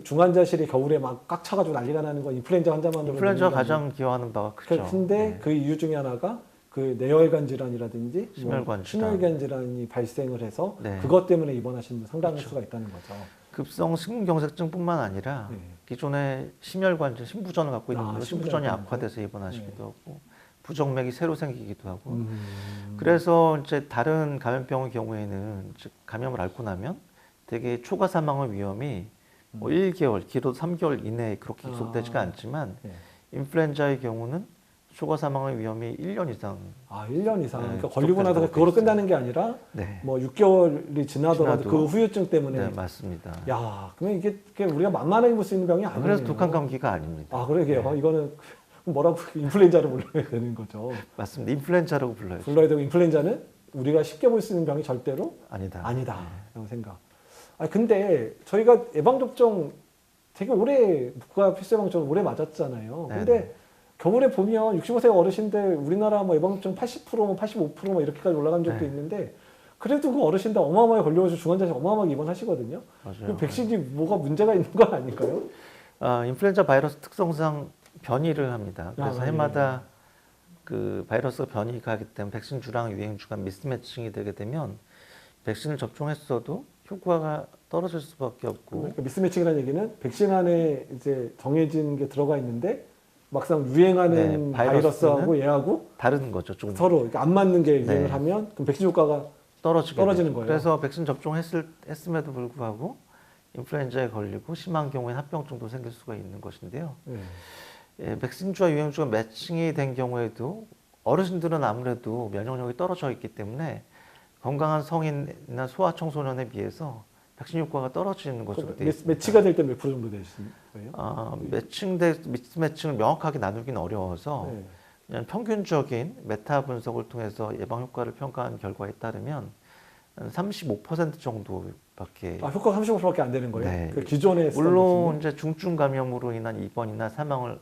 중환자실이 겨울에 막 꽉 차가지고 난리가 나는 건 인플루엔자 환자만으로. 인플루엔자가 가장 기여하는 바가 크죠. 근데 네. 그 이유 중에 하나가 그 뇌혈관 질환이라든지 심혈관 질환이 발생을 해서 네. 그것 때문에 입원하시는 분 상당할 그렇죠. 수가 있다는 거죠. 급성 심근경색증뿐만 아니라 네. 기존에 심혈관절, 심부전을 갖고 있는 분들 심부전이 심부전이 악화돼서 입원하시기도 하고 부정맥이 새로 생기기도 하고 음. 그래서 이제 다른 감염병의 경우에는 즉 감염을 앓고 나면 되게 초과 사망의 위험이 뭐 1개월, 길어도 3개월 이내에 그렇게 지속되지가 않지만 네. 인플루엔자의 경우는 초과 사망의 위험이 1년 이상. 1년 이상. 네, 그러니까 걸리고 나서 지속될 그거로 수도 끝나는 게 아니라 네. 뭐 6개월이 지나더라도 그 후유증 때문에. 네, 맞습니다. 야, 그러면 이게 우리가 만만하게 볼 수 있는 병이 아니에요. 그래서 독한 감기가 아닙니다. 그러게요. 네. 이거는 뭐라고 인플루엔자로 불러야 되는 거죠. 맞습니다. 인플루엔자라고 불러요. 불러야 되고 인플루엔자는 우리가 쉽게 볼 수 있는 병이 절대로 아니다. 라고 생각. 근데 저희가 예방접종 되게 오래 국가 필수 예방접종 오래 맞았잖아요. 네, 근데 네. 겨울에 보면 65세 어르신들 우리나라 뭐 예방접종 80%, 85% 뭐 이렇게까지 올라간 적도 네. 있는데 그래도 그 어르신들 어마어마하게 걸려서 중환자실 어마어마하게 입원하시거든요. 맞아요. 그 백신이 뭐가 문제가 있는 건 아닐까요? 인플루엔자 바이러스 특성상 변이를 합니다. 그래서 예. 해마다 그 바이러스가 변이가 기 때문에 백신 주랑 유행주가 미스매칭이 되게 되면 백신을 접종했어도 효과가 떨어질 수밖에 없고. 그러니까 미스매칭이라는 얘기는 백신 안에 이제 정해진 게 들어가 있는데 막상 유행하는 네, 바이러스하고 얘하고 다른 거죠. 조금 서로 그러니까 안 맞는 게 유행을 네. 하면 그럼 백신 효과가 떨어지는 되죠. 거예요. 그래서 백신 접종했음에도 불구하고 인플루엔자에 걸리고 심한 경우에는 합병증도 생길 수가 있는 것인데요. 백신주와 유행주가 매칭이 된 경우에도 어르신들은 아무래도 면역력이 떨어져 있기 때문에 건강한 성인이나 소아청소년에 비해서 백신 효과가 떨어지는 것으로 되어 있습니다. 매치가 될 때 몇 프로 정도 되시는 거예요? 미스매칭을 명확하게 나누기는 어려워서 네. 그냥 평균적인 메타 분석을 통해서 예방 효과를 평가한 결과에 따르면 35% 정도밖에. 효과가 35%밖에 안 되는 거예요? 네. 그 기존에 물론 이제 중증 감염으로 인한 입원이나 사망을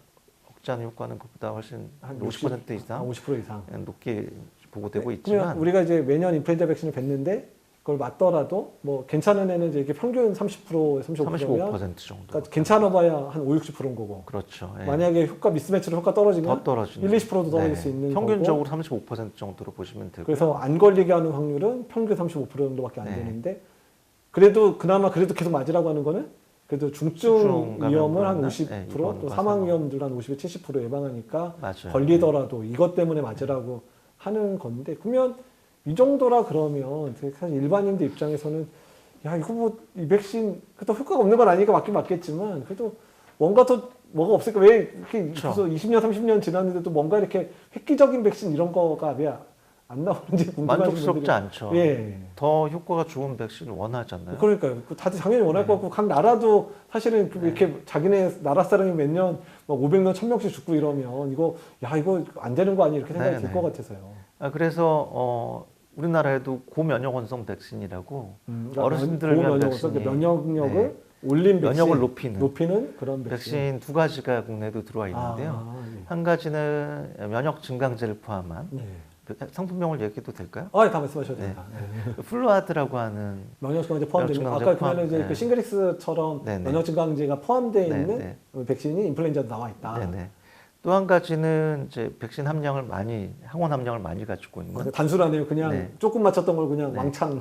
억제하는 효과는 그보다 훨씬 한 50% 이상, 50% 이상 높게 보고되고 그러면 있지만 우리가 이제 매년 인플루엔자 백신을 뱉는데 그걸 맞더라도 뭐 괜찮은 애는 이제 이게 평균 30%, 35%면 35% 정도. 그러니까 괜찮아봐야 한 5, 60%인 거고. 그렇죠. 예. 만약에 효과 미스매치로 효과 떨어지면 더 떨어지는 1, 20%도 떨어질 네. 수 있는 평균적으로 거고. 35% 정도로 보시면 되고. 그래서 안 걸리게 하는 확률은 평균 35% 정도밖에 안 네. 되는데 그래도 그나마 계속 맞으라고 하는 거는 그래도 중증 위험을 한 50%, 네, 또 사망 위험들 한 50, 70% 예방하니까 맞아요. 걸리더라도 이것 때문에 맞으라고 하는 건데 그러면 이 정도라 그러면 사실 일반인들 입장에서는 야 이거 뭐 이 백신 그래도 효과가 없는 건 아니니까 맞긴 맞겠지만 그래도 뭔가 더 뭐가 없을까 왜 이렇게 그렇죠. 벌써 20년 30년 지났는데도 뭔가 이렇게 획기적인 백신 이런 거가 왜 안 나오는지 궁금하신 만족스럽지 분들이 않죠. 예. 더 효과가 좋은 백신을 원하잖아요. 그러니까요. 다들 당연히 원할 것 같고 각 나라도 사실은 이렇게 자기네 나라 사람이 매년 막 500명, 1000명씩 죽고 이러면 이거 안 되는 거 아니에요? 이렇게 생각이 들 것 같아서요. 그래서 우리나라에도 고면역원성 백신이라고 그러니까 어르신들을 위한 백신이 면역력을 올린 백신, 면역을 높이는 그런 백신 두 가지가 국내에도 들어와 있는데요. 예. 한 가지는 면역 증강제를 포함한 네. 상품명을 얘기해도 될까요? 다 말씀하셔도 네. 됩니다. 네. 플루아드라고 하는 면역 증강제 포함되는 면역 아까 증강제 그러면 이제 포함, 그 싱글릭스처럼 네네. 면역 증강제가 포함되어 네, 있는 네. 백신이 인플루엔자도 나와 있다. 네네. 또 한 가지는 이제 백신 함량을 항원 함량을 많이 가지고 있는 단순하네요. 그냥 네. 조금 맞췄던 걸 그냥 네. 왕창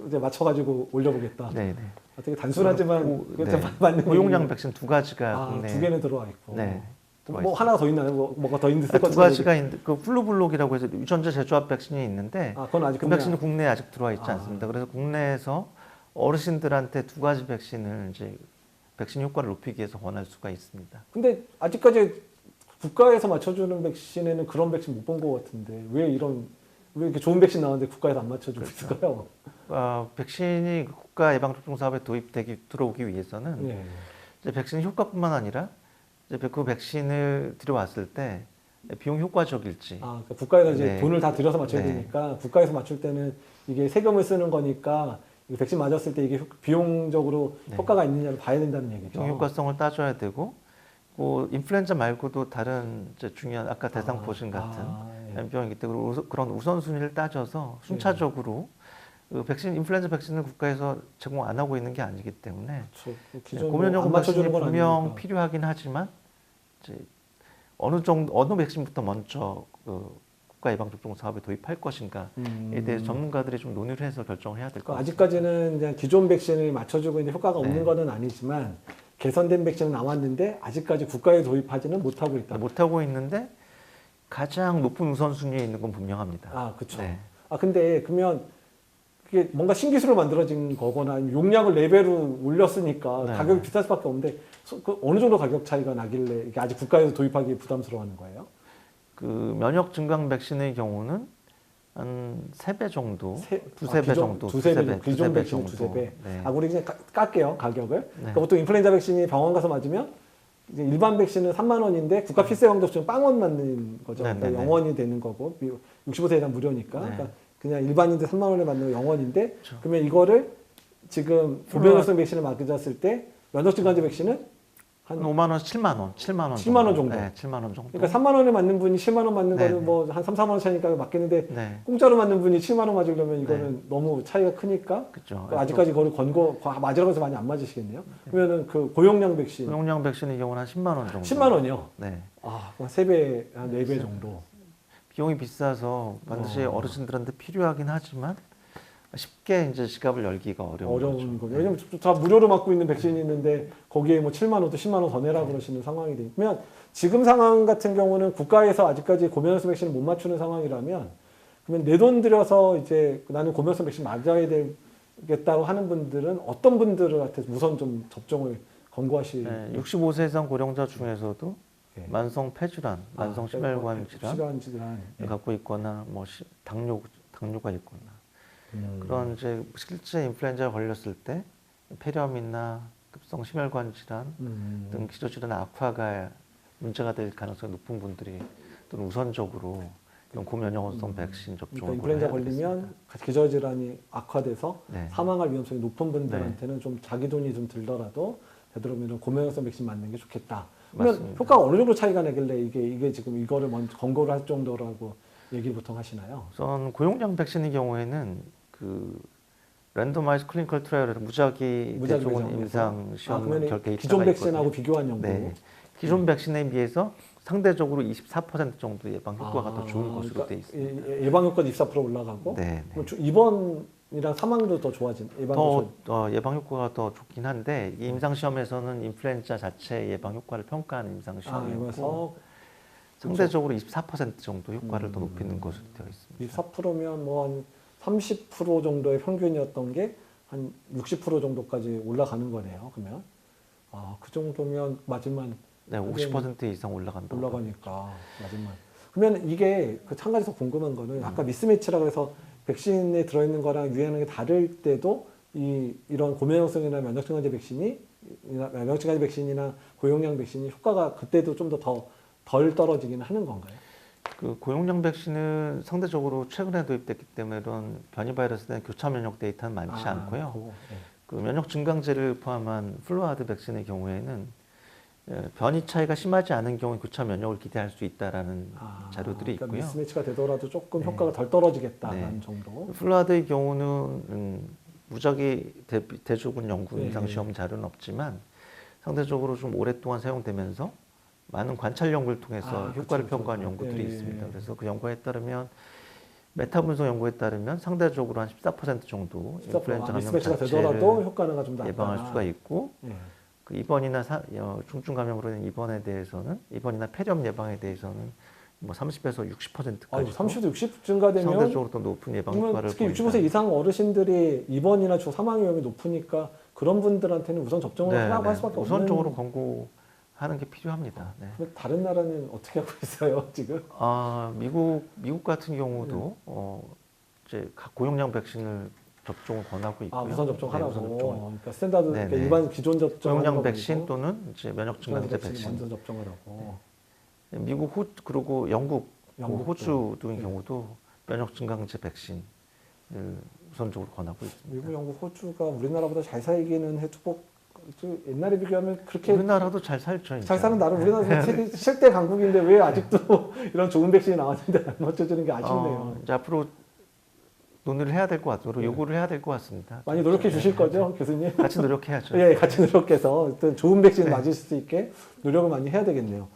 이제 맞춰가지고 올려보겠다. 네네. 되게 단순하지만 맞는 고용량 백신 두 가지가 국내 두 개는 들어와 있고. 네. 뭐 하나 더 있나요? 뭐가 더 있는데 두 가지가 있는데 그 플루블록이라고 해서 유전자 재조합 백신이 있는데 그건 아직 그 백신은 국내에 아직 들어와 있지 않습니다. 그래서 국내에서 어르신들한테 두 가지 백신을 이제 백신 효과를 높이기 위해서 권할 수가 있습니다. 근데 아직까지 국가에서 맞춰주는 백신에는 그런 백신 못 본 것 같은데 왜 이런 왜 이렇게 좋은 백신 나왔는데 국가에서 안 맞춰주고 그렇죠. 있을까요? 백신이 국가 예방접종 사업에 들어오기 위해서는 예. 이제 백신 효과뿐만 아니라 이제 그 백신을 들여왔을 때 비용 효과적일지. 그러니까 국가에서 이제 네. 돈을 다 들여서 맞춰야 네. 되니까 국가에서 맞출 때는 이게 세금을 쓰는 거니까 이 백신 맞았을 때 이게 비용적으로 네. 효과가 있느냐를 봐야 된다는 얘기죠. 비용 효과성을 따져야 되고, 뭐 인플루엔자 말고도 다른 이제 중요한 아까 대상포진 같은 예. 병이기 때문에 그런 우선순위를 따져서 순차적으로 그 백신 인플루엔자 백신을 국가에서 제공 안 하고 있는 게 아니기 때문에 그렇죠. 기존 고면역은 안 맞춰주는 백신이 건 분명 아니니까. 필요하긴 하지만 이제 어느 백신부터 먼저 그 국가 예방 접종 사업에 도입할 것인가에 대해서 전문가들이 좀 논의를 해서 결정을 해야 될 것 그러니까 같습니다. 아직까지는 그냥 기존 백신을 맞춰주고 있는데 효과가 없는 네. 거는 아니지만 개선된 백신은 나왔는데 아직까지 국가에 도입하지는 못하고 있다. 못 하고 있는데 가장 높은 우선순위에 있는 건 분명합니다. 그렇죠. 네. 근데 그러면 그게 뭔가 신기술로 만들어진 거거나 아니면 용량을 4배로 올렸으니까 네. 가격이 비쌀 수밖에 없는데 그 어느 정도 가격 차이가 나길래 이게 아직 국가에서 도입하기 부담스러워하는 거예요? 그 면역 증강 백신의 경우는 한 3배 정도, 두세 배 정도, 두세 배 두세 배, 기존 두세 배 백신 정도. 두세 배. 네. 우리 그냥 깎게요 가격을. 네. 그러니까 보통 인플루엔자 백신이 병원 가서 맞으면 이제 일반 백신은 3만 원인데 국가 필수 예방접종 빵원 맞는 거죠. 네, 그러니까 네, 0원이 되는 거고 65세 이상 무료니까. 네. 그러니까 그냥 일반인들 3만 원에 맞는 거 0원인데 그렇죠. 그러면 이거를 지금 고병혈성 백신을 맞았을 때 면역증강제 백신은 한 5만 원, 7만 원, 7만 원 정도. 네, 7만 원 정도. 그러니까 3만 원에 맞는 분이 7만 원 맞는 네, 거는 네. 뭐 한 3, 4만 원 차이니까 맞겠는데 네, 공짜로 맞는 분이 7만 원 맞으려면 이거는 너무 차이가 크니까 그렇죠. 아직까지 그걸 맞으라고 해서 많이 안 맞으시겠네요. 그러면은 그 고용량 백신 고용량 백신의 경우는 한 10만 원 정도. 10만 원이요. 네. 그럼 3배, 한 4배 정도. 비용이 비싸서 반드시 어르신들한테 필요하긴 하지만 쉽게 이제 지갑을 열기가 어려운 거죠. 왜냐면 다 무료로 맞고 있는 백신이 있는데 거기에 뭐 7만 원도 10만 원 더 내라 그러시는 상황이 되면 지금 상황 같은 경우는 국가에서 아직까지 고면역성 백신을 못 맞추는 상황이라면 그러면 내 돈 들여서 이제 나는 고면역성 백신 맞아야 되겠다고 하는 분들은 어떤 분들한테 우선 좀 접종을 권고하실? 네, 65세 이상 고령자 중에서도 예. 만성 폐질환, 만성 심혈관 질환을 질환. 갖고 있거나 뭐 당뇨가 있거나 그런 이제 실제 인플루엔자에 걸렸을 때 폐렴이나 급성 심혈관 질환 등 기저질환 악화가 문제가 될 가능성이 높은 분들이 또는 우선적으로 이런 고면역성 백신 접종을 그러니까 인플루엔자 해야 걸리면 기저질환이 악화돼서 네. 사망할 위험성이 높은 분들한테는 좀 자기 돈이 좀 들더라도 되도록이면 고면역성 백신 맞는 게 좋겠다. 그러면 맞습니다. 효과가 어느 정도 차이가 나길래 이게 지금 이거를 먼저 권고를 할 정도라고 얘기를 보통 하시나요? 우선 고용량 백신의 경우에는 그 랜더마이즈 클리니컬 트라이얼에서 무작위 대조군 임상 시험 그러면 결과 기존 백신하고 비교한 연구. 네. 기존 백신에 비해서 상대적으로 24% 정도 예방 효과가 더 좋은 것으로 돼 있습니다. 예방 효과도 24% 올라가고 네. 그럼 입원이랑 사망도 더 좋아진 예방 효과가 더 좋긴 한데 이 임상 시험에서는 인플루엔자 자체 예방 효과를 평가하는 임상 시험이어서 상대적으로 24% 정도 효과를 더 높이는 것으로 되어 있습니다. 24%면 뭐 한 30% 정도의 평균이었던 게 한 60% 정도까지 올라가는 거네요. 그러면 그 정도면 맞으면 네, 50% 이상 올라간다. 올라가니까 맞으면 그러면 이게 한 가지 더 궁금한 거는 아까 미스매치라고 해서 백신에 들어있는 거랑 유행하는 게 다를 때도 이런 고면역성이나 면역증강제 백신이나 고용량 백신이 효과가 그때도 좀 더 덜 떨어지기는 하는 건가요? 그 고용량 백신은 상대적으로 최근에 도입됐기 때문에 이런 변이 바이러스에 대한 교차 면역 데이터는 많지 않고요. 네. 그 면역 증강제를 포함한 플루아드 백신의 경우에는 변이 차이가 심하지 않은 경우에 교차 면역을 기대할 수 있다라는 자료들이 있고요. 그러니까 미스매치가 되더라도 조금 네. 효과가 덜 떨어지겠다는 정도. 플루아드의 경우는 무작위 대조군 연구 임상 시험 자료는 없지만 상대적으로 좀 오랫동안 사용되면서 많은 관찰 연구를 통해서 효과를 평가한 연구들이 있습니다. 그래서 그 연구에 따르면 메타 분석 연구에 따르면 상대적으로 한 14% 정도 인플루엔자 감염 자체를 효과가 좀 예방할 수가 있고 그 입원이나 중증 감염으로 인한 입원에 대해서는 입원이나 폐렴 예방에 대해서는 뭐 30에서 60%까지 30에서 60 증가되면 상대적으로 더 높은 예방 효과를 특히 보인다. 65세 이상 어르신들이 입원이나 사망 위험이 높으니까 그런 분들한테는 우선 접종을 하라고 할 수밖에 없는. 우선적으로 권고하는 하는 게 필요합니다. 네. 그럼 다른 나라는 어떻게 하고 있어요 지금? 미국 같은 경우도 이제 각 고용량 백신을 접종을 권하고 있고요. 우선 접종하라고. 네, 우선 접종을. 그러니까 스탠다드 네네. 그러니까 일반 기존 접종 고용량 백신 또는 이제 면역 증강제 백신. 먼저 접종하라고. 미국, 그리고 영국, 영국도. 호주 등의 네. 경우도 면역 증강제 백신을 우선적으로 권하고 있습니다. 미국, 영국, 호주가 우리나라보다 잘 살기는 해도 옛날에 비교하면 그렇게 우리나라도 잘 살죠. 잘 사는 나라 우리나라 세계 7대 강국인데 왜 아직도 이런 좋은 백신이 나왔는데 안 맞춰주는 게 아쉽네요. 이제 앞으로 논의를 해야 될 것 같고 요구를 해야 될 것 같습니다. 많이 노력해 주실 거죠, 교수님? 같이 노력해야죠. 예, 같이 노력해서 어떤 좋은 백신 네. 맞을 수 있게 노력을 많이 해야 되겠네요.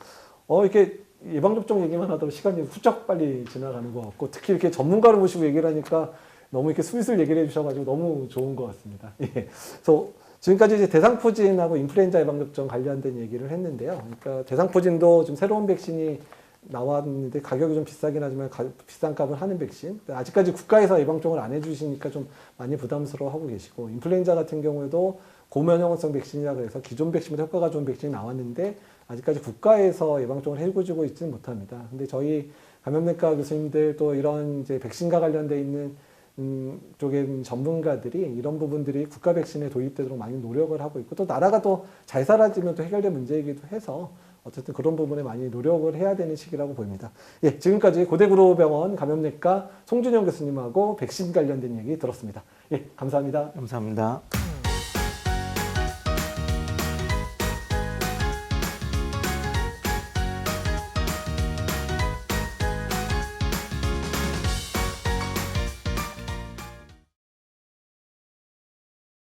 이렇게 예방접종 얘기만 하다 보면 시간이 훌쩍 빨리 지나가는 것 같고 특히 이렇게 전문가를 모시고 얘기를 하니까 너무 이렇게 술술 얘기를 해주셔가지고 너무 좋은 것 같습니다. 예. 그래서 지금까지 이제 대상포진하고 인플루엔자 예방접종 관련된 얘기를 했는데요. 그러니까 대상포진도 좀 새로운 백신이 나왔는데 가격이 좀 비싸긴 하지만 비싼 값을 하는 백신. 아직까지 국가에서 예방접종을 안 해주시니까 좀 많이 부담스러워하고 계시고 인플루엔자 같은 경우에도 고면역성 백신이라 그래서 기존 백신보다 효과가 좋은 백신이 나왔는데 아직까지 국가에서 예방접종을 해주고 있지는 못합니다. 근데 저희 감염내과 교수님들 또 이런 이제 백신과 관련돼 있는 쪽의 전문가들이 이런 부분들이 국가 백신에 도입되도록 많이 노력을 하고 있고 또 나라가 또 잘 살아지면 또 해결될 문제이기도 해서 어쨌든 그런 부분에 많이 노력을 해야 되는 시기라고 보입니다. 예, 지금까지 고대구로병원 감염내과 송준영 교수님하고 백신 관련된 얘기 들었습니다. 예, 감사합니다. 감사합니다.